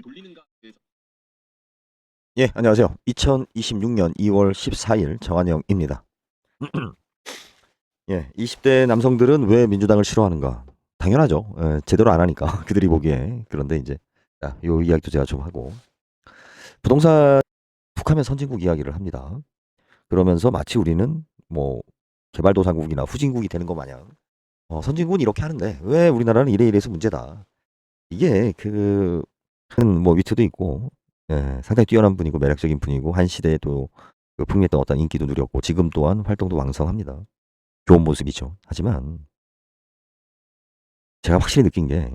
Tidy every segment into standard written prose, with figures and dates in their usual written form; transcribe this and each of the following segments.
돌리는가에 대해서. 예, 안녕하세요. 2026년 2월 14일 정한영입니다. 예, 20대 남성들은 왜 민주당을 싫어하는가? 당연하죠. 예, 제대로 안 하니까 그들이 보기에. 그런데 이제 요 이야기도 제가 좀 하고 부동산 북하면 선진국 이야기를 합니다. 그러면서 마치 우리는 뭐 개발도상국이나 후진국이 되는 것 마냥 선진국은 이렇게 하는데 왜 우리나라는 이래 이래서 문제다. 이게 큰 뭐 위트도 있고 상당히 뛰어난 분이고 매력적인 분이고 한 시대에도 풍미했던 어떤 인기도 누렸고 지금 또한 활동도 왕성합니다. 좋은 모습이죠. 하지만 제가 확실히 느낀 게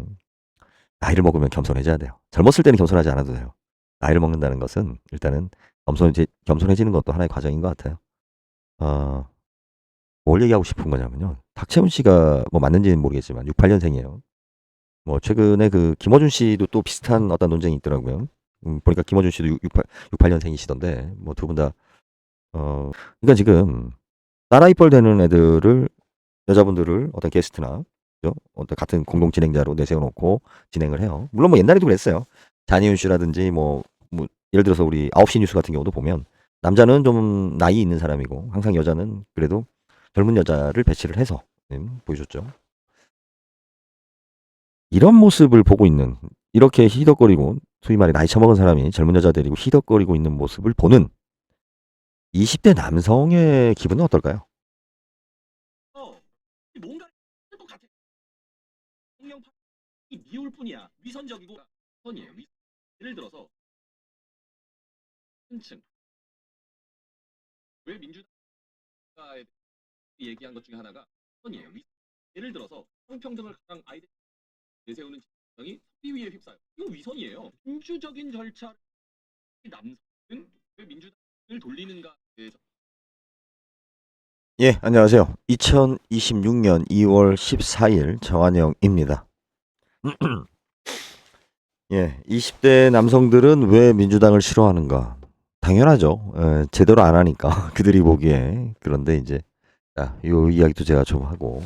나이를 먹으면 겸손해져야 돼요. 젊었을 때는 겸손하지 않아도 돼요. 나이를 먹는다는 것은 일단은 겸손해지는 것도 하나의 과정인 것 같아요. 어, 뭘 얘기하고 싶은 거냐면요. 박채훈 씨가 뭐 맞는지는 모르겠지만 68년생이에요. 뭐 최근에 그 김어준 씨도 또 비슷한 어떤 논쟁이 있더라고요. 보니까 김어준 씨도 68년생이시던데 뭐 두 분 다 그러니까 지금 나라 입벌 되는 애들을 여자분들을 어떤 게스트나 그죠? 어떤 같은 공동 진행자로 내세워놓고 진행을 해요. 물론 뭐 옛날에도 그랬어요. 잔이윤 씨라든지 뭐 예를 들어서 우리 9시 뉴스 같은 경우도 보면 남자는 좀 나이 있는 사람이고 항상 여자는 그래도 젊은 여자를 배치를 해서 보여줬죠. 이런 모습을 보고 있는 이렇게 희덕거리고 소위 말해 나이 처먹은 사람이 젊은 여자 데리고 희덕거리고 있는 모습을 보는 20대 남성의 기분은 어떨까요? 뭔가 또 같아. 성명이 미울 뿐이야. 위선적이고 선이에요. 예를 들어서 한층 왜 민주당에 얘기한 것 중에 하나가 선이에요. 예를 들어서 성평등을 가장 아이들 내세우는 정당이 선비위에 휩싸요. 이거 위선이에요. 민주적인 절차 남성은 왜 민주당을 돌리는가에 대해서. 예, 안녕하세요. 2026년 2월 14일 정한영입니다. 예, 20대 남성들은 왜 민주당을 싫어하는가? 당연하죠. 제대로 안 하니까 그들이 보기에. 그런데 이제 요 이야기도 제가 좀 하고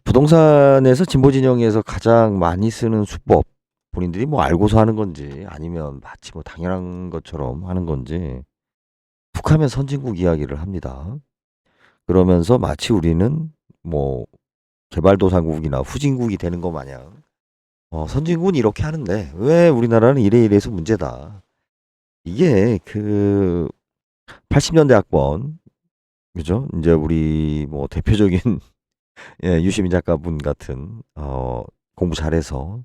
부동산에서 진보 진영에서 가장 많이 쓰는 수법 본인들이 뭐 알고서 하는 건지 아니면 마치 뭐 당연한 것처럼 하는 건지 북하면 선진국 이야기를 합니다. 그러면서 마치 우리는 뭐 개발도상국이나 후진국이 되는 것 마냥 선진국은 이렇게 하는데 왜 우리나라는 이래 이래서 문제다. 이게 80년대 학번 그죠? 이제 우리 뭐 대표적인 예, 유시민 작가분 같은 공부 잘해서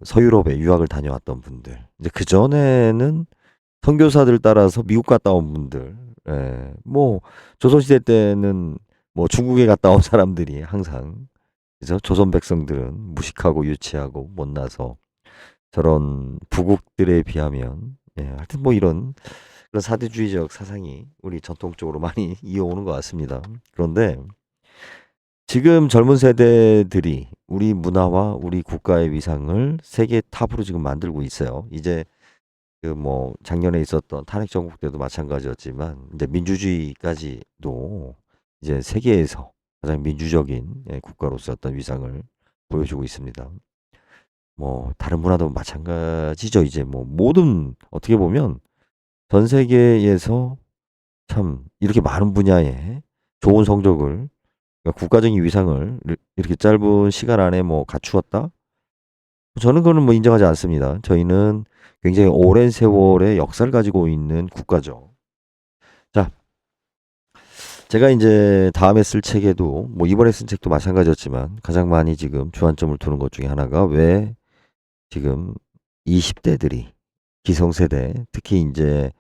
서유럽에 유학을 다녀왔던 분들 이제 그 전에는 선교사들 따라서 미국 갔다 온 분들 뭐 조선시대 때는 뭐 중국에 갔다 온 사람들이 항상 그죠? 조선 백성들은 무식하고 유치하고 못나서 저런 부국들에 비하면 하여튼 뭐 이런 그런 사대주의적 사상이 우리 전통적으로 많이 이어오는 것 같습니다. 그런데 지금 젊은 세대들이 우리 문화와 우리 국가의 위상을 세계 탑으로 지금 만들고 있어요. 이제 뭐 작년에 있었던 탄핵 정국 때도 마찬가지였지만 이제 민주주의까지도 이제 세계에서 가장 민주적인 국가로서 어떤 위상을 보여주고 있습니다. 뭐 다른 문화도 마찬가지죠. 이제 뭐 모든 어떻게 보면 전 세계에서 참 이렇게 많은 분야에 좋은 성적을 그러니까 국가적인 위상을 이렇게 짧은 시간 안에 뭐 갖추었다? 저는 그거는 뭐 인정하지 않습니다. 저희는 굉장히 오랜 세월의 역사를 가지고 있는 국가죠. 자, 제가 이제 다음에 쓸 책에도 뭐 이번에 쓴 책도 마찬가지였지만 가장 많이 지금 주안점을 두는 것 중에 하나가 왜 지금 20대들이 기성세대 특히 이제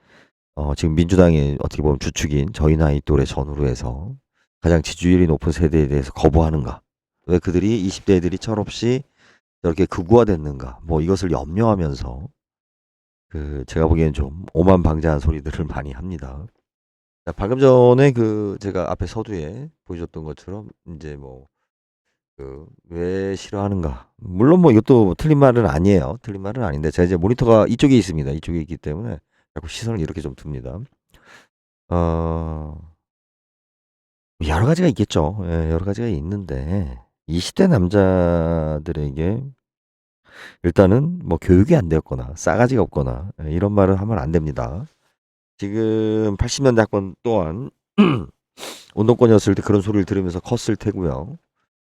지금 민주당의 어떻게 보면 주축인 저희 나이 또래 전후로 해서 가장 지지율이 높은 세대에 대해서 거부하는가? 왜 그들이 20대 애들이 철없이 저렇게 극우화됐는가? 뭐 이것을 염려하면서 제가 보기엔 좀 오만방자한 소리들을 많이 합니다. 자, 방금 전에 제가 앞에 서두에 보여줬던 것처럼 이제 뭐 왜 싫어하는가? 물론 뭐 이것도 틀린 말은 아니에요. 틀린 말은 아닌데 제가 이제 모니터가 이쪽에 있습니다. 이쪽에 있기 때문에 자꾸 시선을 이렇게 좀 둡니다. 어, 여러 가지가 있겠죠. 예, 여러 가지가 있는데 20대 남자들에게 일단은 뭐 교육이 안 되었거나 싸가지가 없거나 이런 말을 하면 안 됩니다. 지금 80년대 학번 또한 운동권이었을 때 그런 소리를 들으면서 컸을 테고요.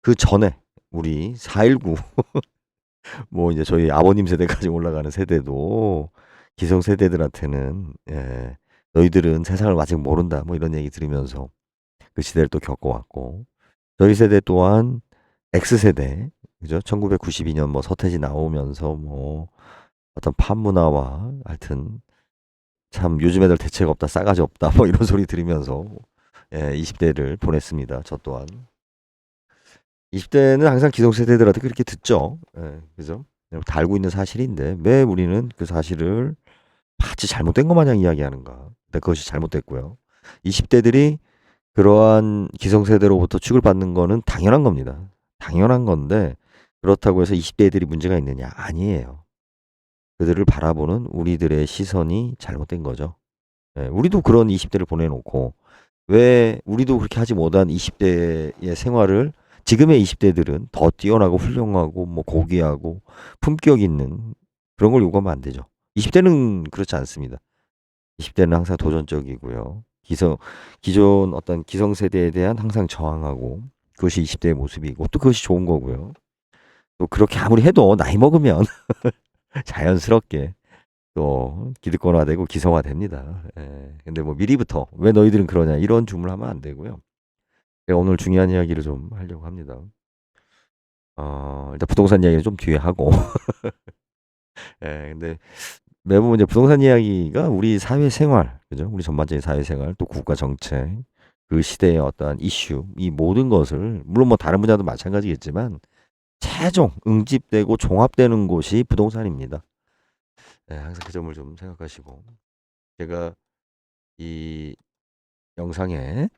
그 전에 우리 4.19 뭐 이제 저희 아버님 세대까지 올라가는 세대도 기성 세대들한테는 너희들은 세상을 아직 모른다 뭐 이런 얘기 들으면서 그 시대를 또 겪어왔고 저희 세대 또한 X세대 그죠? 1992년 뭐 서태지 나오면서 뭐 어떤 팝문화와 하여튼 참 요즘 애들 대책 없다 싸가지 없다 뭐 이런 소리 들으면서 20대를 보냈습니다. 저 또한 20대는 항상 기성세대들한테 그렇게 듣죠. 그죠? 다 알고 있는 사실인데 왜 우리는 그 사실을 마치 잘못된 것 마냥 이야기하는가? 근데 그것이 잘못됐고요. 20대들이 그러한 기성세대로부터 취급받는 거는 당연한 겁니다. 당연한 건데 그렇다고 해서 20대들이 문제가 있느냐? 아니에요. 그들을 바라보는 우리들의 시선이 잘못된 거죠. 우리도 그런 20대를 보내놓고 왜 우리도 그렇게 하지 못한 20대의 생활을 지금의 20대들은 더 뛰어나고 훌륭하고 뭐 고귀하고 품격 있는 그런 걸 요구하면 안 되죠. 20대는 그렇지 않습니다. 20대는 항상 도전적이고요. 기존 어떤 기성세대에 대한 항상 저항하고 그것이 20대의 모습이고 또 그것이 좋은 거고요. 또 그렇게 아무리 해도 나이 먹으면 자연스럽게 또 기득권화되고 기성화됩니다. 근데 뭐 미리부터 왜 너희들은 그러냐 이런 주문하면 안 되고요. 제가 오늘 중요한 이야기를 좀 하려고 합니다. 일단 부동산 이야기는 좀 뒤에 하고. 근데 매번 이제 부동산 이야기가 우리 사회생활, 그죠? 우리 전반적인 사회생활, 또 국가 정책, 그 시대의 어떠한 이슈, 이 모든 것을, 물론 뭐 다른 분야도 마찬가지겠지만, 최종 응집되고 종합되는 곳이 부동산입니다. 항상 그 점을 좀 생각하시고. 제가 이 영상에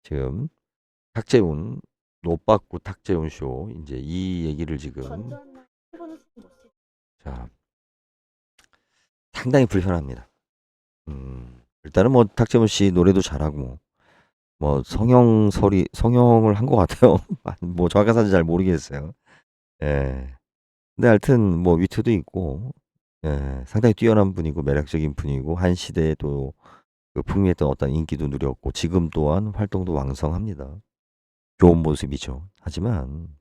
지금 탁재훈, 노빠꾸 탁재훈 쇼, 이제 이 얘기를 지금, 자, 상당히 불편합니다. 일단은 뭐 탁재훈 씨 노래도 잘하고 뭐 성형을 한 것 같아요. 뭐 정확한 사실 잘 모르겠어요. 예. 근데 하여튼 뭐 위트도 있고 상당히 뛰어난 분이고 매력적인 분이고 한 시대에 또 그 풍미했던 어떤 인기도 누렸고 지금 또한 활동도 왕성합니다. 좋은 모습이죠. 하지만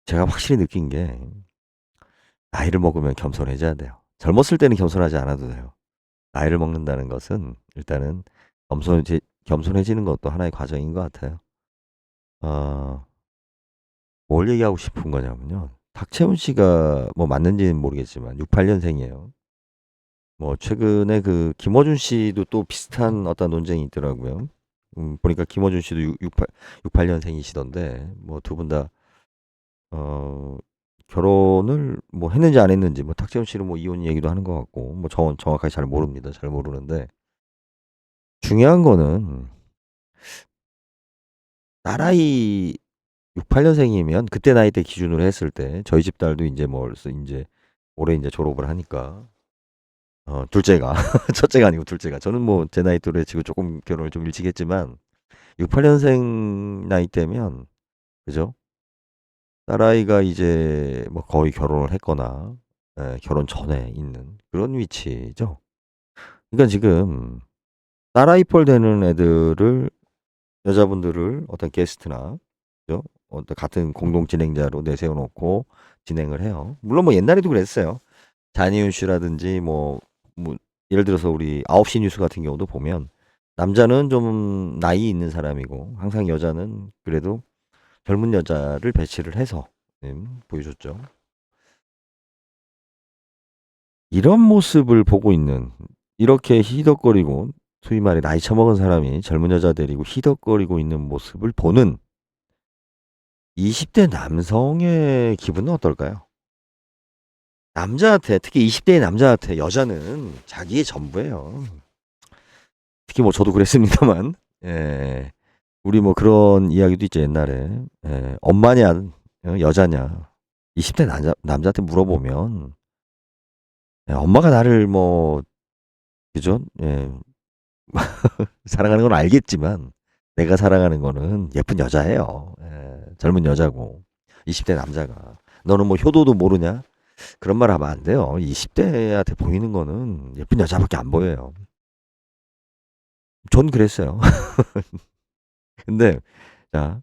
제가 확실히 느낀 게 나이를 먹으면 겸손해져야 돼요. 젊었을 때는 겸손하지 않아도 돼요. 나이를 먹는다는 것은 일단은 겸손해지는 것도 하나의 과정인 것 같아요. 어, 뭘 얘기하고 싶은 거냐면요. 박채훈 씨가 뭐 맞는지는 모르겠지만 68년생이에요. 뭐 최근에 그 김어준 씨도 또 비슷한 어떤 논쟁이 있더라고요. 보니까 김어준 씨도 68년생이시던데 뭐 두 분 다 결혼을 뭐 했는지 안 했는지 뭐 탁재훈 씨는 뭐 이혼 얘기도 하는 것 같고 뭐 정확하게 잘 모릅니다. 잘 모르는데 중요한 거는 나라이 68년생이면 그때 나이 때 기준으로 했을 때 저희 집 딸도 이제 뭐 벌써 이제 올해 이제 졸업을 하니까 둘째가 첫째가 아니고 둘째가 저는 뭐 제 나이 또래 치고 조금 결혼을 좀 일찍 했지만 68년생 나이 때면 그죠? 딸아이가 이제 뭐 거의 결혼을 했거나 결혼 전에 있는 그런 위치죠. 그러니까 지금 딸아이 뻘 되는 애들을 여자분들을 어떤 게스트나 그죠? 어떤 같은 공동 진행자로 내세워 놓고 진행을 해요. 물론 뭐 옛날에도 그랬어요. 잔이윤 씨라든지 뭐 예를 들어서 우리 9시 뉴스 같은 경우도 보면 남자는 좀 나이 있는 사람이고 항상 여자는 그래도 젊은 여자를 배치를 해서 보여줬죠. 이런 모습을 보고 있는 이렇게 희덕거리고 소위 말해 나이 처먹은 사람이 젊은 여자 데리고 희덕거리고 있는 모습을 보는 20대 남성의 기분은 어떨까요? 남자한테 특히 20대의 남자한테 여자는 자기의 전부예요. 특히 뭐 저도 그랬습니다만 우리 뭐 그런 이야기도 있죠 옛날에 엄마냐 여자냐 20대 남자한테 물어보면 엄마가 나를 뭐 그죠? 사랑하는 건 알겠지만 내가 사랑하는 거는 예쁜 여자예요. 젊은 여자고 20대 남자가 너는 뭐 효도도 모르냐? 그런 말 하면 안 돼요. 20대한테 보이는 거는 예쁜 여자밖에 안 보여요. 전 그랬어요. 근데 자,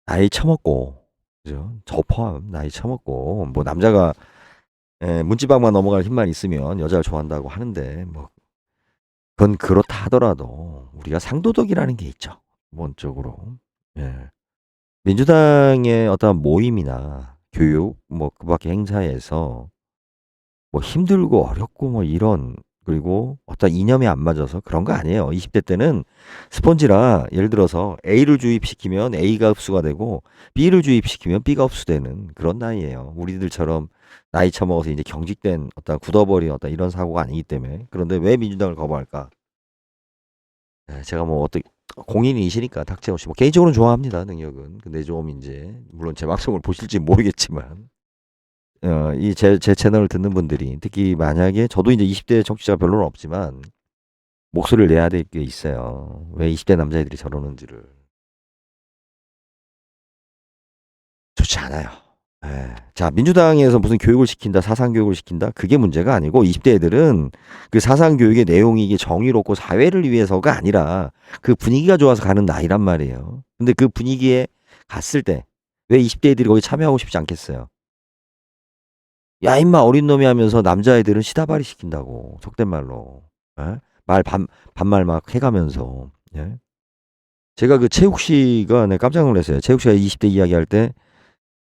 나이 처먹고 그죠? 저 포함 나이 처먹고 뭐 남자가 문지방만 넘어갈 힘만 있으면 여자를 좋아한다고 하는데 뭐 그건 그렇다 하더라도 우리가 상도덕이라는 게 있죠. 기본적으로. 예. 민주당의 어떤 모임이나 교육 뭐 그밖에 행사에서 뭐 힘들고 어렵고 뭐 이런 그리고 어떤 이념이 안 맞아서 그런 거 아니에요. 20대 때는 스펀지라 예를 들어서 A를 주입시키면 A가 흡수가 되고 B를 주입시키면 B가 흡수되는 그런 나이예요. 우리들처럼 나이 처먹어서 이제 경직된 어떤 굳어버린 어떤 이런 사고가 아니기 때문에. 그런데 왜 민주당을 거부할까? 제가 뭐 어떻게 공인이시니까 닥재호 씨 뭐 개인적으로는 좋아합니다 능력은. 근데 좀 이제 물론 제 방송을 보실지 모르겠지만 이 제 채널을 듣는 분들이 특히 만약에 저도 이제 20대 청취자가 별로는 없지만 목소리를 내야 될 게 있어요. 왜 20대 남자애들이 저러는지를. 좋지 않아요. 예. 자, 민주당에서 무슨 교육을 시킨다, 사상 교육을 시킨다, 그게 문제가 아니고 20대 애들은 그 사상 교육의 내용이 이게 정의롭고 사회를 위해서가 아니라 그 분위기가 좋아서 가는 나이란 말이에요. 근데 그 분위기에 갔을 때 왜 20대 애들이 거기 참여하고 싶지 않겠어요? 야, 임마 어린 놈이 하면서 남자애들은 시다발이 시킨다고 속된 말로. 예? 반말 막 해가면서. 예? 제가 그 최욱 씨가 네, 깜짝 놀랐어요. 최욱 씨가 20대 이야기할 때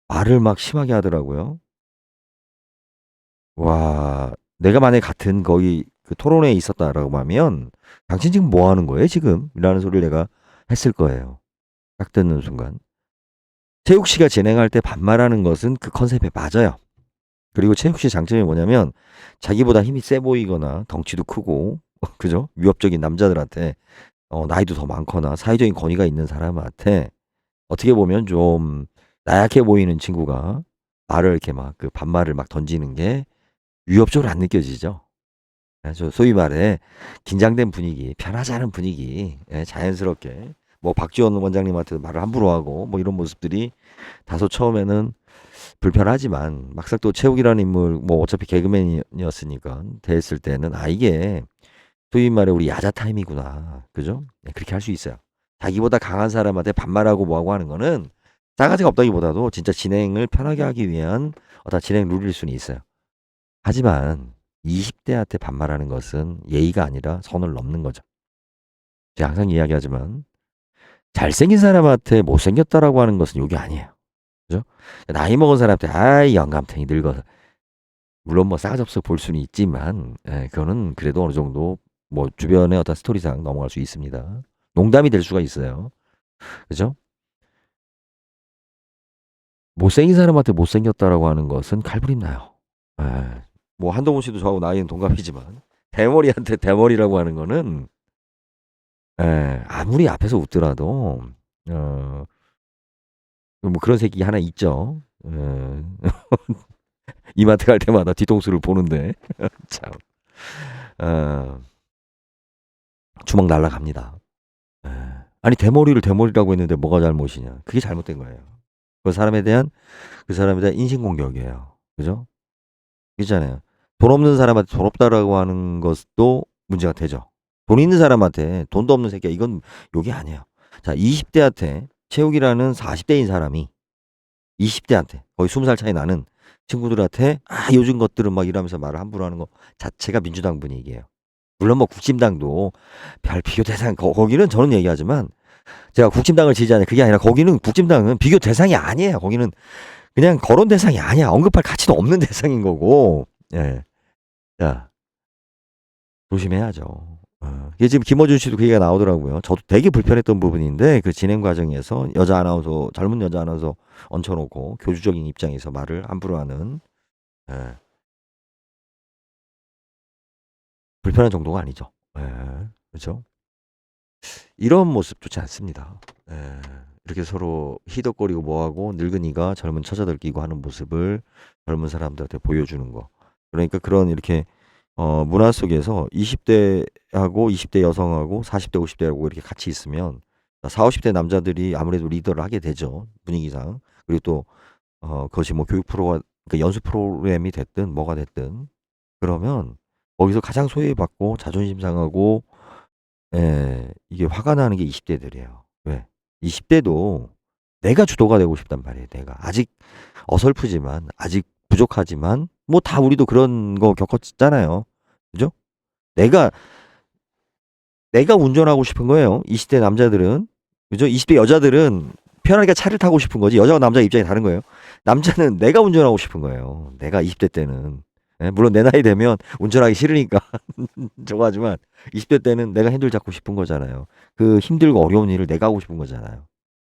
말을 막 심하게 하더라고요. 와, 내가 만약에 같은 거기 그 토론회에 있었다라고 하면 당신 지금 뭐 하는 거예요, 지금? 이라는 소리를 내가 했을 거예요. 딱 듣는 순간. 최욱 씨가 진행할 때 반말하는 것은 그 컨셉에 맞아요. 그리고 최욱 씨의 장점이 뭐냐면 자기보다 힘이 세 보이거나 덩치도 크고 그죠? 위협적인 남자들한테 나이도 더 많거나 사회적인 권위가 있는 사람한테 어떻게 보면 좀 나약해 보이는 친구가 말을 이렇게 막 그 반말을 막 던지는 게 위협적으로 안 느껴지죠. 그래서 소위 말해 긴장된 분위기, 편하지 않은 분위기, 자연스럽게 뭐 박지원 원장님한테 말을 함부로 하고 뭐 이런 모습들이 다소 처음에는 불편하지만 막상 또 최욱이라는 인물 뭐 어차피 개그맨이었으니까 됐을 때는 이게 소위 말해 우리 야자 타임이구나. 그죠? 그렇게 할 수 있어요. 자기보다 강한 사람한테 반말하고 뭐하고 하는 거는 싸가지가 없다기보다도 진짜 진행을 편하게 하기 위한 어떤 진행 룰일 수는 있어요. 하지만 20대한테 반말하는 것은 예의가 아니라 선을 넘는 거죠. 제가 항상 이야기하지만 잘생긴 사람한테 못생겼다라고 하는 것은 욕이 아니에요. 그죠? 나이 먹은 사람한테 아이 영감탱이 늙어서 물론 뭐 싸가지 없어 볼 수는 있지만 그거는 그래도 어느 정도 뭐 주변의 어떤 스토리상 넘어갈 수 있습니다. 농담이 될 수가 있어요. 그죠? 못생긴 사람한테 못생겼다라고 하는 것은 칼부림 나요. 뭐 한동훈 씨도 저하고 나이는 동갑이지만 대머리한테 대머리라고 하는 거는 아무리 앞에서 웃더라도 뭐 그런 새끼 하나 있죠. 이마트 갈 때마다 뒤통수를 보는데 참 주먹 날라갑니다. 아니 대머리를 대머리라고 했는데 뭐가 잘못이냐? 그게 잘못된 거예요. 그 사람에 대한 인신공격이에요. 그죠? 있잖아요. 돈 없는 사람한테 돈 없다라고 하는 것도 문제가 되죠. 돈 있는 사람한테 돈도 없는 새끼야. 이건 욕이 아니에요. 자, 20대한테 체육이라는 40대인 사람이 20대한테 거의 20살 차이 나는 친구들한테 요즘 것들은 막 이러면서 말을 함부로 하는 거 자체가 민주당 분위기예요. 물론 뭐 국진당도 별 비교 대상 거기는 저는 얘기하지만 제가 국진당을 지지하는 그게 아니라 거기는 국진당은 비교 대상이 아니에요. 거기는 그냥 거론 대상이 아니야. 언급할 가치도 없는 대상인 거고. 예. 자, 조심해야죠. 이게 지금 김어준 씨도 그 얘기가 나오더라고요. 저도 되게 불편했던 부분인데 그 진행 과정에서 여자 아나운서 젊은 여자 아나운서 얹혀놓고 교주적인 입장에서 말을 함부로 하는 불편한 정도가 아니죠. 그렇죠? 이런 모습 좋지 않습니다. 이렇게 서로 희덕거리고 뭐하고 늙은이가 젊은 처자들 끼고 하는 모습을 젊은 사람들한테 보여주는 거. 그러니까 그런 이렇게 문화 속에서 20대하고 20대 여성하고 40대 50대하고 이렇게 같이 있으면 40, 50대 남자들이 아무래도 리더를 하게 되죠. 분위기상. 그리고 또 그것이 뭐 교육 프로가 그러니까 연수 프로그램이 됐든 뭐가 됐든 그러면 거기서 가장 소외받고 자존심 상하고 이게 화가 나는 게 20 대들이에요. 왜? 20 대도 내가 주도가 되고 싶단 말이에요, 내가. 아직 어설프지만 아직 부족하지만 뭐 다 우리도 그런 거 겪었잖아요. 그죠? 내가 운전하고 싶은 거예요. 20대 남자들은. 그죠? 20대 여자들은 편하게 차를 타고 싶은 거지. 여자와 남자 입장이 다른 거예요. 남자는 내가 운전하고 싶은 거예요. 내가 20대 때는. 예, 물론 내 나이 되면 운전하기 싫으니까 저거 하지만 20대 때는 내가 핸들 잡고 싶은 거잖아요. 그 힘들고 어려운 일을 내가 하고 싶은 거잖아요.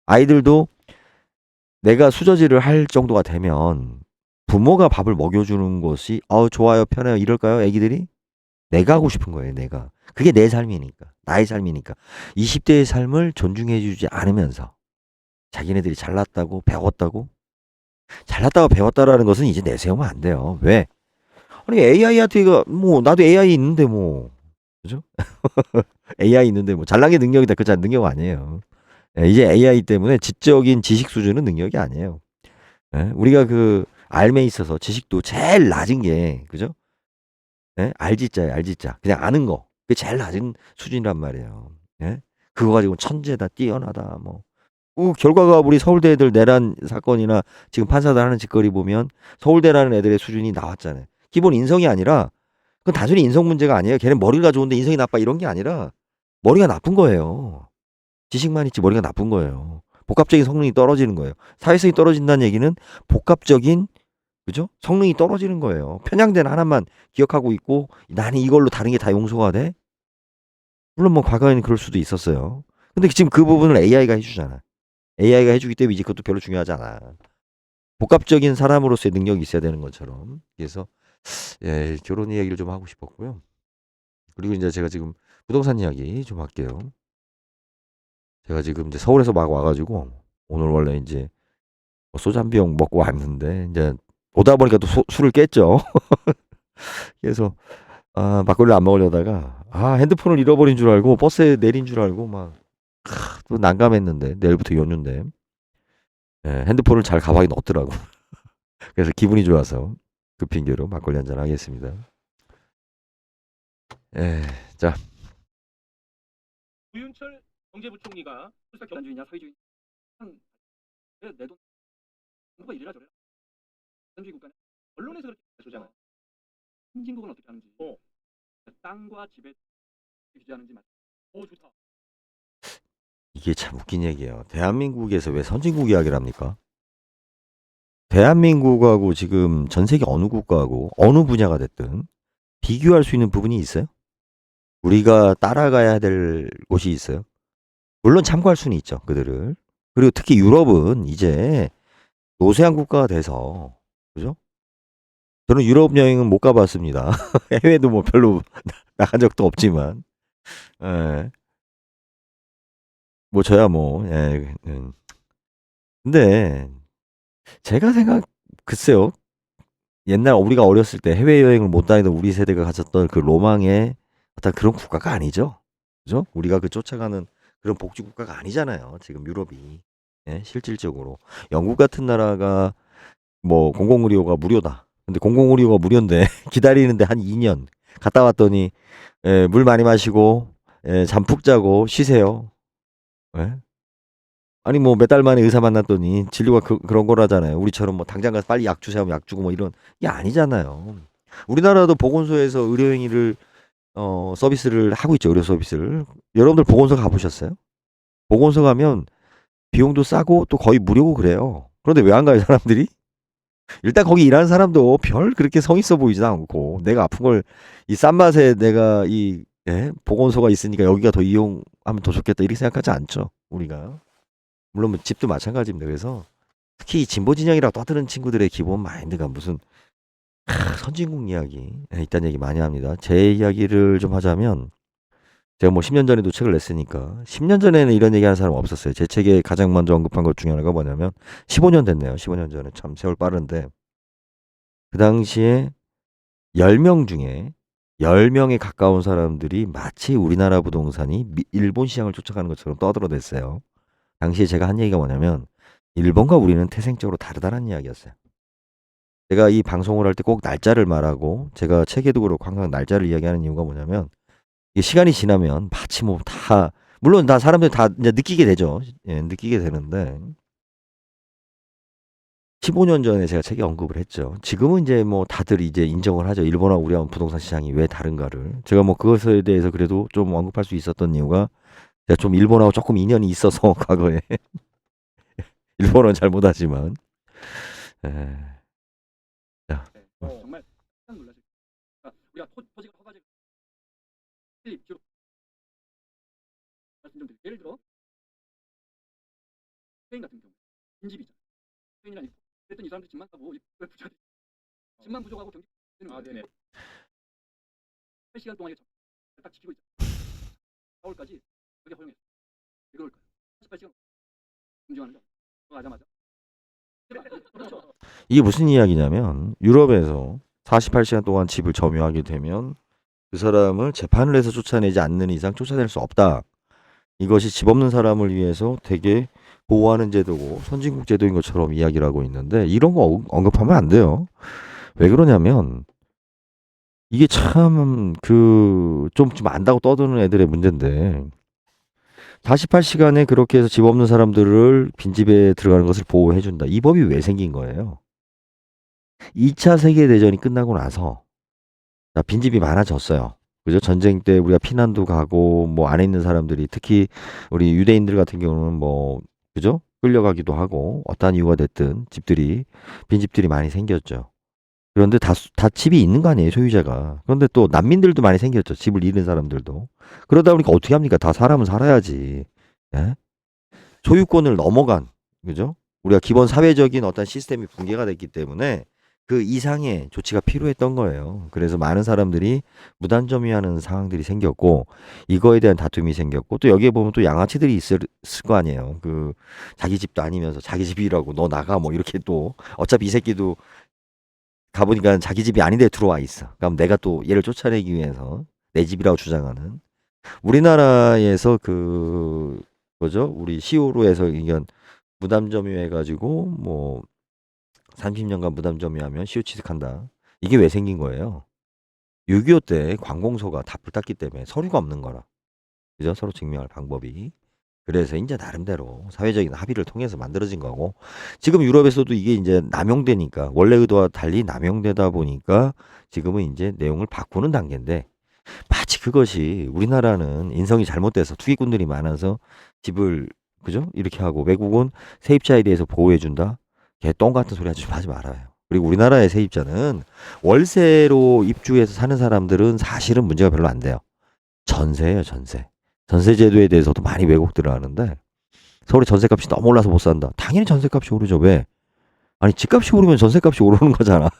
아이들도 내가 수저질을 할 정도가 되면 부모가 밥을 먹여주는 것이 좋아요, 편해요, 이럴까요, 애기들이? 내가 하고 싶은 거예요, 내가. 그게 내 삶이니까. 나의 삶이니까. 20 대의 삶을 존중해 주지 않으면서 자기네들이 잘났다고 배웠다고 잘났다고 배웠다라는 것은 이제 내세우면 안 돼요. 왜? 아니 AI한테 이거 뭐 나도 AI 있는데 뭐 그죠? AI 있는데 뭐 잘난 게 능력이다. 그 잘 능력 아니에요. 이제 AI 때문에 지적인 지식 수준은 능력이 아니에요. 우리가 그 알에 있어서 지식도 제일 낮은 게 그죠? 알지자예요, 알지자. 그냥 아는 거. 그게 제일 낮은 수준이란 말이에요. 예? 그거 가지고 천재다, 뛰어나다, 뭐. 결과가 우리 서울대 애들 내란 사건이나 지금 판사들 하는 짓거리 보면 서울대라는 애들의 수준이 나왔잖아요. 기본 인성이 아니라 그건 단순히 인성 문제가 아니에요. 걔는 머리가 좋은데 인성이 나빠 이런 게 아니라 머리가 나쁜 거예요. 지식만 있지 머리가 나쁜 거예요. 복합적인 성능이 떨어지는 거예요. 사회성이 떨어진다는 얘기는 복합적인 그죠? 성능이 떨어지는 거예요. 편향된 하나만 기억하고 있고 나는 이걸로 다른 게 다 용서가 돼? 물론 뭐 과거에는 그럴 수도 있었어요. 근데 지금 그 부분을 AI가 해주잖아. AI가 해주기 때문에 이제 그것도 별로 중요하지 않아. 복합적인 사람으로서의 능력이 있어야 되는 것처럼. 그래서 결혼 이야기를 좀 하고 싶었고요. 그리고 이제 제가 지금 부동산 이야기 좀 할게요. 제가 지금 이제 서울에서 막 와가지고 오늘 원래 이제 소주 한 병 먹고 왔는데 이제 오다 보니까 또 술을 깼죠. 그래서 막걸리를 안 먹으려다가 핸드폰을 잃어버린 줄 알고 버스에 내린 줄 알고 막 또 난감했는데 내일부터 연휴인데 핸드폰을 잘 가방에 넣었더라고. 그래서 기분이 좋아서 그 핑계로 막걸리 한잔 하겠습니다. 자 구윤철 경제부총리가 출사 경주이냐 사회주의 내돈 정부가 이래라 저래라 전주의 국가는 언론에서 그렇게 조잖아요. 선진국은 어떻게 하는지 땅과 집에 규제하는지 좋다. 이게 참 웃긴 얘기예요. 대한민국에서 왜 선진국 이야기를 합니까? 대한민국하고 지금 전 세계 어느 국가하고 어느 분야가 됐든 비교할 수 있는 부분이 있어요? 우리가 따라가야 될 곳이 있어요? 물론 참고할 수는 있죠, 그들을. 그리고 특히 유럽은 이제 노세한 국가가 돼서, 그죠? 저는 유럽 여행은 못 가봤습니다. 해외도 뭐 별로 나간 적도 없지만, 예. 뭐 저야 뭐, 근데 제가 글쎄요. 옛날 우리가 어렸을 때 해외여행을 못 다니던 우리 세대가 가졌던 그 로망의 어떤 그런 국가가 아니죠. 그죠? 우리가 그 쫓아가는 그런 복지 국가가 아니잖아요. 지금 유럽이. 실질적으로. 영국 같은 나라가 뭐 공공의료가 무료다. 근데 공공의료가 무료인데 기다리는데 한 2년 갔다 왔더니 물 많이 마시고 잠 푹 자고 쉬세요. 예? 아니 뭐 몇 달 만에 의사 만났더니 진료가 그런 거라잖아요. 우리처럼 뭐 당장 가서 빨리 약 주세요 하면 약 주고 뭐 이런 게 아니잖아요. 우리나라도 보건소에서 의료행위를 서비스를 하고 있죠. 의료 서비스를. 여러분들 보건소 가보셨어요? 보건소 가면 비용도 싸고 또 거의 무료고 그래요. 그런데 왜 안 가요, 사람들이? 일단 거기 일하는 사람도 별 그렇게 성 있어 보이지도 않고 내가 아픈 걸 이 싼 맛에 내가 보건소가 있으니까 여기가 더 이용하면 더 좋겠다 이렇게 생각하지 않죠. 우리가. 물론 뭐 집도 마찬가지입니다. 그래서 특히 진보 진영이라고 떠드는 친구들의 기본 마인드가 무슨 선진국 이야기 이딴 얘기 많이 합니다. 제 이야기를 좀 하자면 제가 뭐 10년 전에도 책을 냈으니까 10년 전에는 이런 얘기하는 사람 없었어요. 제 책에 가장 먼저 언급한 것 중에 하나가 뭐냐면 15년 됐네요. 15년 전에 참 세월 빠른데 그 당시에 10명 중에 10명에 가까운 사람들이 마치 우리나라 부동산이 일본 시장을 쫓아가는 것처럼 떠들어댔어요. 당시에 제가 한 얘기가 뭐냐면 일본과 우리는 태생적으로 다르다는 이야기였어요. 제가 이 방송을 할 때 꼭 날짜를 말하고 제가 책에도 그렇고 항상 날짜를 이야기하는 이유가 뭐냐면 이 시간이 지나면 마치 뭐 다 물론 다 사람들이 다 이제 느끼게 되죠. 예, 느끼게 되는데 15년 전에 제가 책에 언급을 했죠. 지금은 이제 뭐 다들 이제 인정을 하죠. 일본하고 우리하고 부동산 시장이 왜 다른가를. 제가 뭐 그것에 대해서 그래도 좀 언급할 수 있었던 이유가 제가 좀 일본하고 조금 인연이 있어서 과거에 일본어는 잘 못하지만 예. 자, 정말 깜짝 놀라실 거예요. 그러니까 우리가 토지가 허가제 입주 말씀드릴게요. 예를 들어 스페인 같은 경우 빈집이잖아요. 스페인이랑 그랬더니 이 사람들이 집만 사고 왜 부자들이 집만 부족하고 경기 되는 거예요. 네네. 8시간 동안 이게 딱 지키고 있잖아요. 4월까지 그게 허용했어요. 왜 그럴까요? 48시간 공정하는데 하자마자 그렇죠. 이게 무슨 이야기냐면 유럽에서 48시간 동안 집을 점유하게 되면 그 사람을 재판을 해서 쫓아내지 않는 이상 쫓아낼 수 없다. 이것이 집 없는 사람을 위해서 되게 보호하는 제도고 선진국 제도인 것처럼 이야기를 하고 있는데 이런 거 언급하면 안 돼요. 왜 그러냐면 이게 참 좀 안다고 떠드는 애들의 문제인데 48시간에 그렇게 해서 집 없는 사람들을 빈집에 들어가는 것을 보호해준다. 이 법이 왜 생긴 거예요? 2차 세계대전이 끝나고 나서 자, 빈집이 많아졌어요. 그죠? 전쟁 때 우리가 피난도 가고 뭐 안에 있는 사람들이 특히 우리 유대인들 같은 경우는 뭐 그죠? 끌려가기도 하고 어떠한 이유가 됐든 집들이 빈집들이 많이 생겼죠. 그런데 다 집이 있는 거 아니에요, 소유자가. 그런데 또 난민들도 많이 생겼죠. 집을 잃은 사람들도. 그러다 보니까 어떻게 합니까? 다 사람은 살아야지. 예? 소유권을 넘어간, 그죠? 우리가 기본 사회적인 어떤 시스템이 붕괴가 됐기 때문에 그 이상의 조치가 필요했던 거예요. 그래서 많은 사람들이 무단점유하는 상황들이 생겼고, 이거에 대한 다툼이 생겼고, 또 여기에 보면 또 양아치들이 있을 거 아니에요. 그, 자기 집도 아니면서 자기 집이라고 너 나가 뭐 이렇게 또, 어차피 이 새끼도 가보니까 자기 집이 아닌데 들어와 있어. 그럼 내가 또 얘를 쫓아내기 위해서 내 집이라고 주장하는. 우리나라에서 그, 뭐죠? 우리 시오로에서 이건 무담점유해가지고 뭐 30년간 무담점유하면 시효 취득한다. 이게 왜 생긴 거예요? 6.25 때 관공서가 다 불탔기 때문에 서류가 없는 거라. 그죠? 서로 증명할 방법이. 그래서 이제 나름대로 사회적인 합의를 통해서 만들어진 거고 지금 유럽에서도 이게 이제 남용되니까 원래 의도와 달리 남용되다 보니까 지금은 이제 내용을 바꾸는 단계인데 마치 그것이 우리나라는 인성이 잘못돼서 투기꾼들이 많아서 집을 그죠? 이렇게 하고 외국은 세입자에 대해서 보호해준다. 개똥 같은 소리 하지 말아요. 그리고 우리나라의 세입자는 월세로 입주해서 사는 사람들은 사실은 문제가 별로 안 돼요. 전세예요, 전세. 전세 제도에 대해서도 많이 왜곡들을 하는데 서울의 전세값이 너무 올라서 못 산다. 당연히 전세값이 오르죠. 왜? 아니 집값이 오르면 전세값이 오르는 거잖아.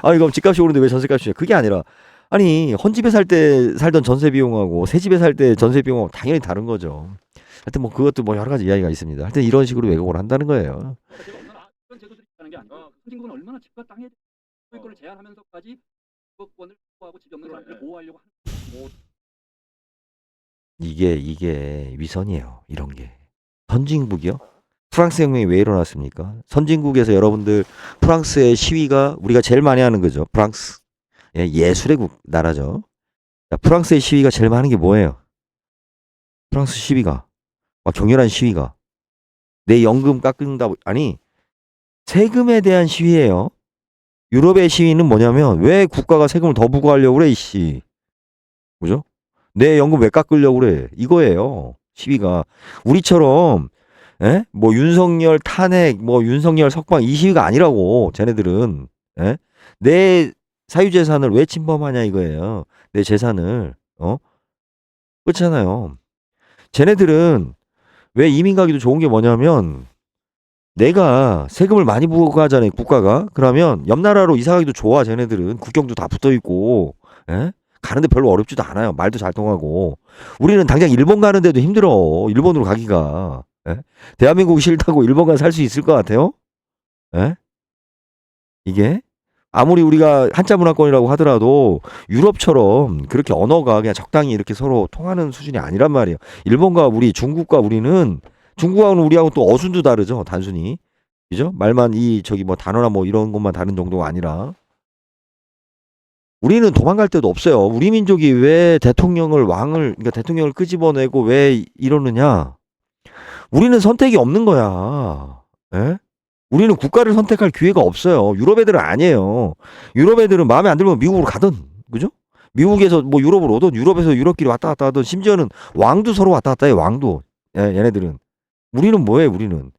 아니 그럼 집값이 오르는데 왜 전세값이 오르냐? 그게 아니라 아니 헌집에 살 때 살던 전세 비용하고 새 집에 살 때 전세 비용하고 당연히 다른 거죠. 하여튼 뭐 그것도 뭐 여러 가지 이야기가 있습니다. 하여튼 이런 식으로 왜곡을 한다는 거예요. 제가 얼마나 그런 제도들이 있다는 게 아니고 선진국은 얼마나 집과 땅에 소유권을 제한하면서까지 주거권을 보호하고 집이 없는 사람들을 보호하려고 하는 이게 위선이에요. 이런 게. 선진국이요? 프랑스 혁명이 왜 일어났습니까? 선진국에서 여러분들 프랑스의 시위가 우리가 제일 많이 하는 거죠. 프랑스. 예, 예술의 나라죠. 자, 프랑스의 시위가 제일 많은 게 뭐예요? 프랑스 시위가. 막 격렬한 시위가. 내 연금 깎는다. 아니, 세금에 대한 시위예요. 유럽의 시위는 뭐냐면 왜 국가가 세금을 더 부과하려고 그래, 이씨. 그죠? 내 연금 왜 깎으려고 그래? 이거예요. 시위가. 우리처럼 뭐 윤석열 탄핵, 뭐 윤석열 석방 이 시위가 아니라고. 쟤네들은 내 사유재산을 왜 침범하냐 이거예요. 내 재산을 그렇잖아요. 쟤네들은 왜 이민 가기도 좋은 게 뭐냐면 내가 세금을 많이 부과하잖아요. 국가가. 그러면 옆 나라로 이사 가기도 좋아. 쟤네들은 국경도 다 붙어 있고. 가는데 별로 어렵지도 않아요. 말도 잘 통하고. 우리는 당장 일본 가는데도 힘들어. 일본으로 가기가. 대한민국이 싫다고 일본 가서 살 수 있을 것 같아요? 이게? 아무리 우리가 한자 문화권이라고 하더라도 유럽처럼 그렇게 언어가 그냥 적당히 이렇게 서로 통하는 수준이 아니란 말이에요. 일본과 우리, 중국과 우리는 중국하고는 우리하고 또 어순도 다르죠. 단순히. 그죠? 말만 저기 뭐 단어나 뭐 이런 것만 다른 정도가 아니라. 우리는 도망갈 데도 없어요. 우리 민족이 왜 그러니까 대통령을 끄집어내고 왜 이러느냐? 우리는 선택이 없는 거야. 예? 우리는 국가를 선택할 기회가 없어요. 유럽 애들은 아니에요. 유럽 애들은 마음에 안 들면 미국으로 가든, 그죠? 미국에서 뭐 유럽으로 오든 유럽에서 유럽끼리 왔다 갔다 하든 심지어는 왕도 서로 왔다 갔다 해, 왕도. 얘네들은. 우리는 뭐해, 우리는.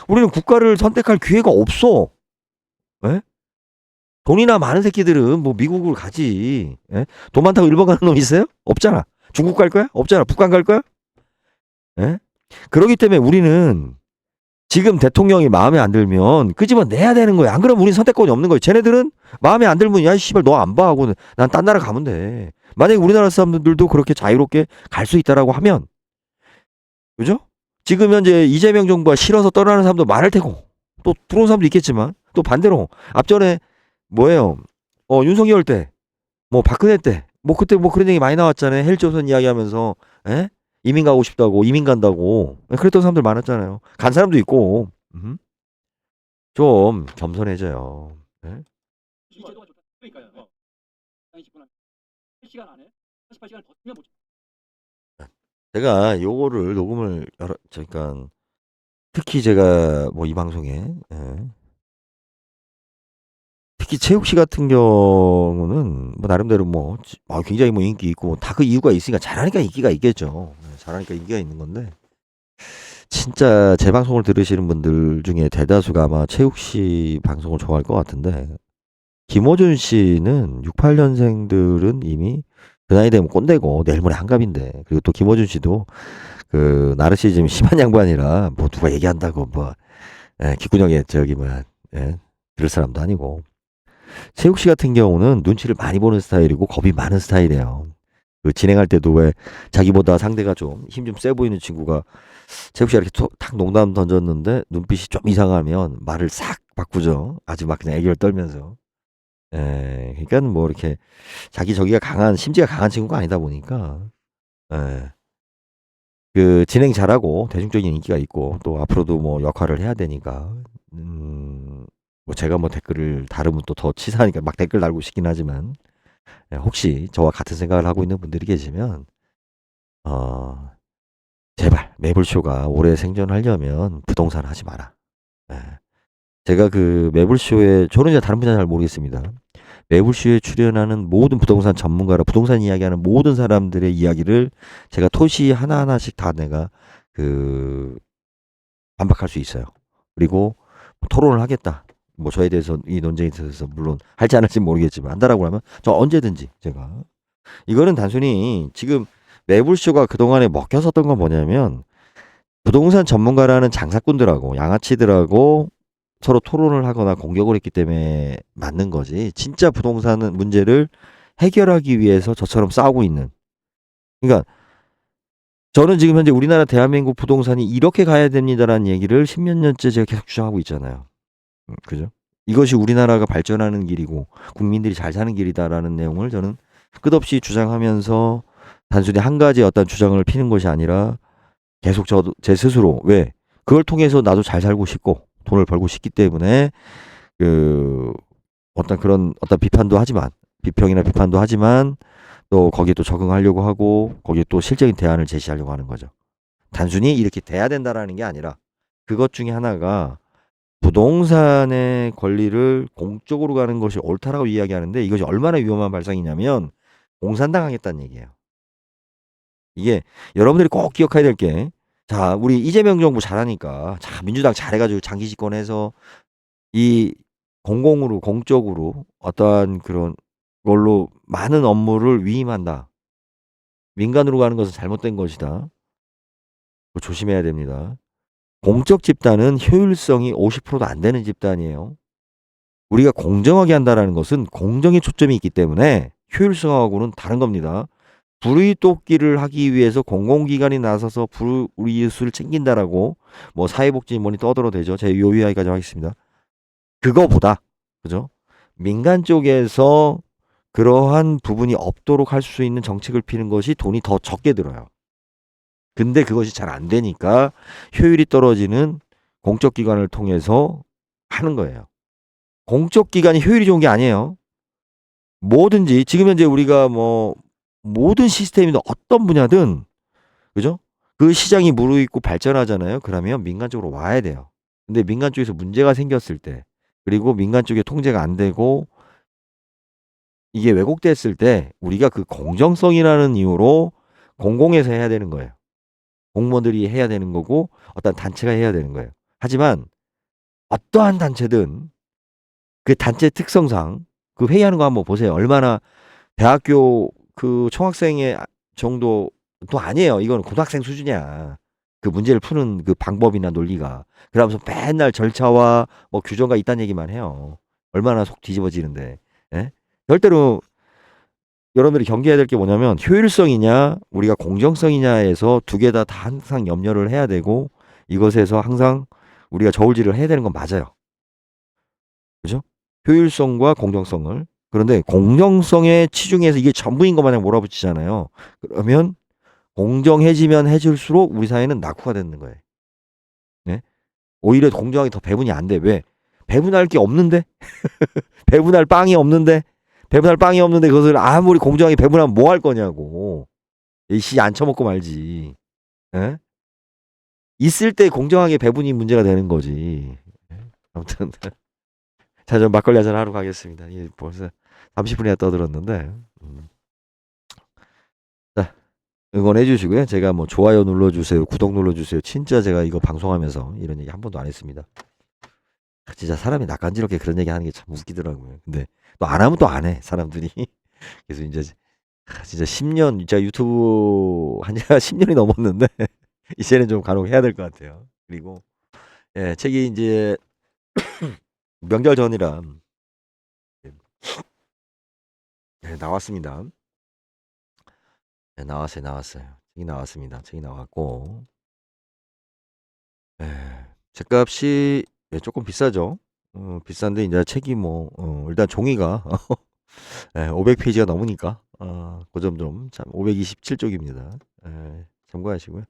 우리는 국가를 선택할 기회가 없어. 예? 돈이나 많은 새끼들은 뭐 미국으로 가지. 예? 돈 많다고 일본 가는 놈 있어요? 없잖아. 중국 갈 거야? 없잖아. 북한 갈 거야? 예? 그러기 때문에 우리는 지금 대통령이 마음에 안 들면 끄집어내야 되는 거야. 안 그러면 우리는 선택권이 없는 거야. 쟤네들은 마음에 안 들면 야 씨발 너 안 봐 하고 난 딴 나라 가면 돼. 만약에 우리나라 사람들도 그렇게 자유롭게 갈 수 있다라고 하면 그죠? 지금 현재 이재명 정부가 싫어서 떠나는 사람도 많을 테고 또 들어온 사람도 있겠지만 또 반대로 앞전에 뭐예요? 윤석열 때 뭐 박근혜 때 뭐 그때 뭐 그런 얘기 많이 나왔잖아요. 헬조선 이야기하면서 에? 이민 가고 싶다고 이민 간다고 그랬던 사람들 많았잖아요. 간 사람도 있고 좀 겸손해져요. 예? 제도가 좋다. 그러니까요. 3시간 안에 48시간 더 쓰면 못. 제가 요거를 녹음을 그러니까 특히 제가 뭐 이 방송에 특히 최욱 씨 같은 경우는 뭐 나름대로 뭐 굉장히 뭐 인기 있고 다 그 이유가 있으니까 잘하니까 인기가 있겠죠. 잘하니까 인기가 있는 건데 진짜 제 방송을 들으시는 분들 중에 대다수가 아마 최욱 씨 방송을 좋아할 것 같은데 김호준 씨는 68년생들은 이미 그 나이 되면 꼰대고 내일 모레 한갑인데 그리고 또 김호준 씨도 그 나르시즘 심한 양반이라 뭐 누가 얘기한다고 뭐 귓구녕에 저기 뭐야 들을 사람도 아니고 최욱 씨 같은 경우는 눈치를 많이 보는 스타일이고 겁이 많은 스타일이에요. 그 진행할 때도 왜 자기보다 상대가 좀 힘 좀 세 보이는 친구가 최욱 씨가 이렇게 탁 농담 던졌는데 눈빛이 좀 이상하면 말을 싹 바꾸죠. 아주 막 그냥 애교를 떨면서. 그러니까 뭐 이렇게 자기 저기가 강한 심지가 강한 친구가 아니다 보니까 그 진행 잘하고 대중적인 인기가 있고 또 앞으로도 뭐 역할을 해야 되니까 뭐 제가 뭐 댓글을 다루면 또 더 치사하니까 막 댓글 달고 싶긴 하지만 혹시 저와 같은 생각을 하고 있는 분들이 계시면 제발 매불쇼가 오래 생존하려면 부동산 하지 마라. 제가 그 매불쇼에 저는 이제 다른 분야는 잘 모르겠습니다. 매불쇼에 출연하는 모든 부동산 전문가라 부동산 이야기하는 모든 사람들의 이야기를 제가 토시 하나하나씩 다 내가 그 반박할 수 있어요. 그리고 뭐 토론을 하겠다. 뭐 저에 대해서 이 논쟁에 있어서 물론 할지 안 할지 모르겠지만 한다라고 하면 저 언제든지 제가 이거는 단순히 지금 매불쇼가 그동안에 먹혀섰던 건 뭐냐면 부동산 전문가라는 장사꾼들하고 양아치들하고 서로 토론을 하거나 공격을 했기 때문에 맞는 거지. 진짜 부동산 문제를 해결하기 위해서 저처럼 싸우고 있는. 그러니까 저는 지금 현재 우리나라 대한민국 부동산이 이렇게 가야 됩니다라는 얘기를 10몇 년째 제가 계속 주장하고 있잖아요. 그죠? 이것이 우리나라가 발전하는 길이고 국민들이 잘 사는 길이다라는 내용을 저는 끝없이 주장하면서 단순히 한 가지 어떤 주장을 피는 것이 아니라 계속 저도 제 스스로 왜 그걸 통해서 나도 잘 살고 싶고 돈을 벌고 싶기 때문에 그 어떤 그런 어떤 비판도 하지만 비평이나 비판도 하지만 또 거기에 또 적응하려고 하고 거기에 또 실적인 대안을 제시하려고 하는 거죠. 단순히 이렇게 돼야 된다라는 게 아니라 그것 중에 하나가 부동산의 권리를 공적으로 가는 것이 옳다라고 이야기하는데 이것이 얼마나 위험한 발상이냐면 공산당하겠다는 얘기예요. 이게 여러분들이 꼭 기억해야 될 게 자, 우리 이재명 정부 잘하니까 자, 민주당 잘해가지고 장기 집권해서 이 공적으로 어떠한 그런 걸로 많은 업무를 위임한다. 민간으로 가는 것은 잘못된 것이다. 그거 조심해야 됩니다. 공적 집단은 효율성이 50%도 안 되는 집단이에요. 우리가 공정하게 한다는 것은 공정에 초점이 있기 때문에 효율성하고는 다른 겁니다. 불의돕기를 하기 위해서 공공기관이 나서서 불이익을 챙긴다라고 뭐 사회복지 뭐니 떠들어대죠. 제가 요 이야기까지 하겠습니다. 그거보다 그죠? 민간 쪽에서 그러한 부분이 없도록 할 수 있는 정책을 피는 것이 돈이 더 적게 들어요. 근데 그것이 잘 안 되니까 효율이 떨어지는 공적 기관을 통해서 하는 거예요. 공적 기관이 효율이 좋은 게 아니에요. 뭐든지 지금 현재 우리가 뭐 모든 시스템이든 어떤 분야든 그죠? 그 시장이 무르익고 발전하잖아요. 그러면 민간 쪽으로 와야 돼요. 근데 민간 쪽에서 문제가 생겼을 때 그리고 민간 쪽에 통제가 안 되고 이게 왜곡됐을 때 우리가 그 공정성이라는 이유로 공공에서 해야 되는 거예요. 공무원들이 해야 되는 거고 어떤 단체가 해야 되는 거예요. 하지만 어떠한 단체든 그 단체 특성상 그 회의하는 거 한번 보세요. 얼마나 대학교 그 총학생의 정도도 아니에요. 이거는 고등학생 수준이야. 그 문제를 푸는 그 방법이나 논리가. 그러면서 맨날 절차와 뭐 규정가 있다는 얘기만 해요. 얼마나 속 뒤집어지는데. 예? 절대로 여러분들이 경계해야 될 게 뭐냐면 효율성이냐 우리가 공정성이냐에서 두 개 다 항상 염려를 해야 되고 이것에서 항상 우리가 저울질을 해야 되는 건 맞아요. 그죠? 효율성과 공정성을. 그런데 공정성에 치중해서 이게 전부인 것 마냥 몰아붙이잖아요. 그러면 공정해지면 해질수록 우리 사회는 낙후가 되는 거예요. 네? 오히려 공정하게 더 배분이 안 돼. 왜? 배분할 게 없는데? 배분할 빵이 없는데? 배분할 빵이 없는데 그것을 아무리 공정하게 배분하면 뭐 할 거냐고. 씨 안 처먹고 말지. 예? 있을 때 공정하게 배분이 문제가 되는 거지. 아무튼 자, 저 막걸리 한잔 하러 가겠습니다. 벌써 30분이나 떠들었는데. 자, 응원해 주시고요. 제가 뭐 좋아요 눌러주세요, 구독 눌러주세요. 진짜 제가 이거 방송하면서 이런 얘기 한 번도 안 했습니다. 진짜 사람이 낯간지럽게 그런 얘기 하는 게 참 웃기더라고요. 근데 또 안 하면 또 안 해, 사람들이. 그래서 이제 진짜 10년, 진짜 유튜브 한 지가 10년이 넘었는데, 이제는 좀 간혹 해야 될 것 같아요. 그리고, 예, 책이 이제 명절 전이라, 예, 나왔습니다. 예, 나왔어요. 책이 나왔습니다. 책이 나왔고, 예, 책값이 예, 조금 비싸죠. 비싼데 이제 책이 뭐, 일단 종이가 500페이지가 넘으니까, 그 점 좀, 참, 527쪽입니다. 참고하시고요.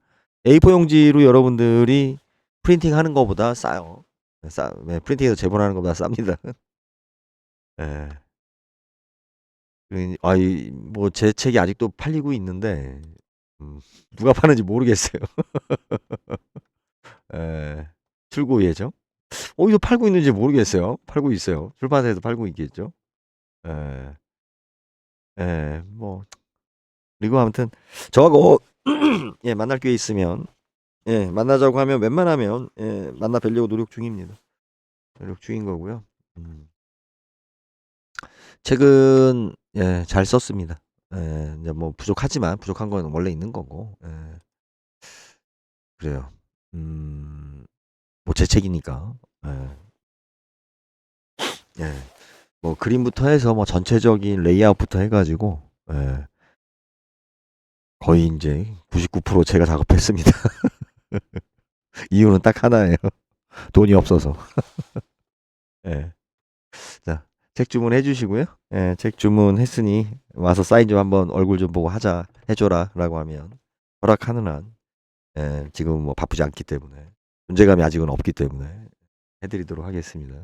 A4 용지로 여러분들이 프린팅 하는 것보다 싸요. 프린팅해서 제본하는 것보다 쌉니다. 예. 뭐, 제 책이 아직도 팔리고 있는데, 누가 파는지 모르겠어요. 예. 출고 예정? 어디서 팔고 있는지 모르겠어요. 팔고 있어요. 출판사에서 팔고 있겠죠. 예. 뭐. 그리고 아무튼, 저하고, 예, 만날 기회 있으면, 예, 만나자고 하면 웬만하면, 예, 만나 뵈려고 노력 중입니다. 노력 중인 거고요. 책은, 예, 잘 썼습니다. 예, 이제 뭐 부족하지만, 부족한 건 원래 있는 거고, 예, 그래요. 뭐 제 책이니까, 예, 예, 뭐 그림부터 해서 뭐 전체적인 레이아웃부터 해가지고, 예, 거의 이제 99% 제가 작업했습니다. 이유는 딱 하나예요. 돈이 없어서. 예. 자, 책 주문해 주시고요. 예, 책 주문했으니 와서 사인 좀 한번 얼굴 좀 보고 하자, 해줘라라고 하면 허락하는 한, 예, 지금 뭐 바쁘지 않기 때문에 존재감이 아직은 없기 때문에 해드리도록 하겠습니다.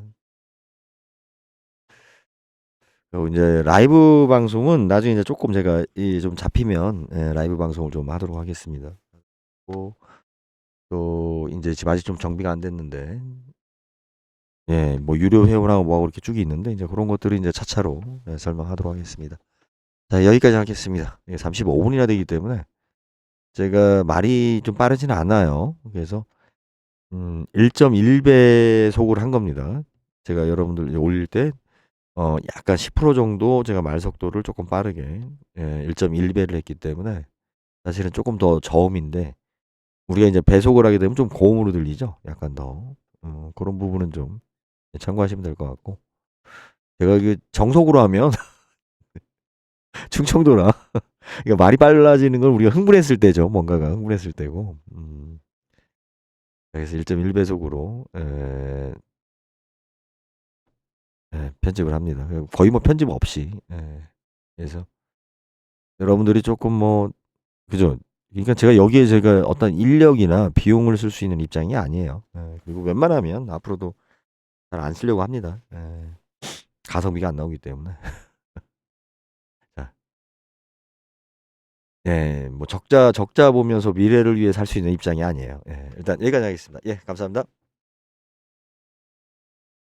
그리고 이제 라이브 방송은 나중에 이제 조금 제가 좀 잡히면 예, 라이브 방송을 좀 하도록 하겠습니다. 또 이제 지금 아직 좀 정비가 안 됐는데 예, 뭐 유료 회원하고 뭐하고 이렇게 쭉이 있는데 이제 그런 것들을 이제 차차로 예, 설명하도록 하겠습니다. 자, 여기까지 하겠습니다. 35분이나 되기 때문에 제가 말이 좀 빠르지는 않아요. 그래서 1.1배속을 한 겁니다. 제가 여러분들 올릴 때 약간 10% 정도 제가 말 속도를 조금 빠르게 1.1배를 했기 때문에 사실은 조금 더 저음인데 우리가 이제 배속을 하게 되면 좀 고음으로 들리죠. 약간 더 그런 부분은 좀 참고하시면 될 것 같고 제가 그 정속으로 하면 충청도라 그러니까 말이 빨라지는 건 우리가 흥분했을 때죠. 뭔가가 흥분했을 때고. 그래서 1.1배속으로 편집을 합니다. 거의 뭐 편집 없이. 그래서 여러분들이 조금 뭐 그죠? 그러니까 제가 여기에 제가 어떤 인력이나 비용을 쓸 수 있는 입장이 아니에요. 예, 그리고 웬만하면 앞으로도 잘 안 쓰려고 합니다. 예, 가성비가 안 나오기 때문에. 자, 예, 뭐 적자 보면서 미래를 위해 살 수 있는 입장이 아니에요. 예, 일단 여기까지 하겠습니다. 예, 감사합니다.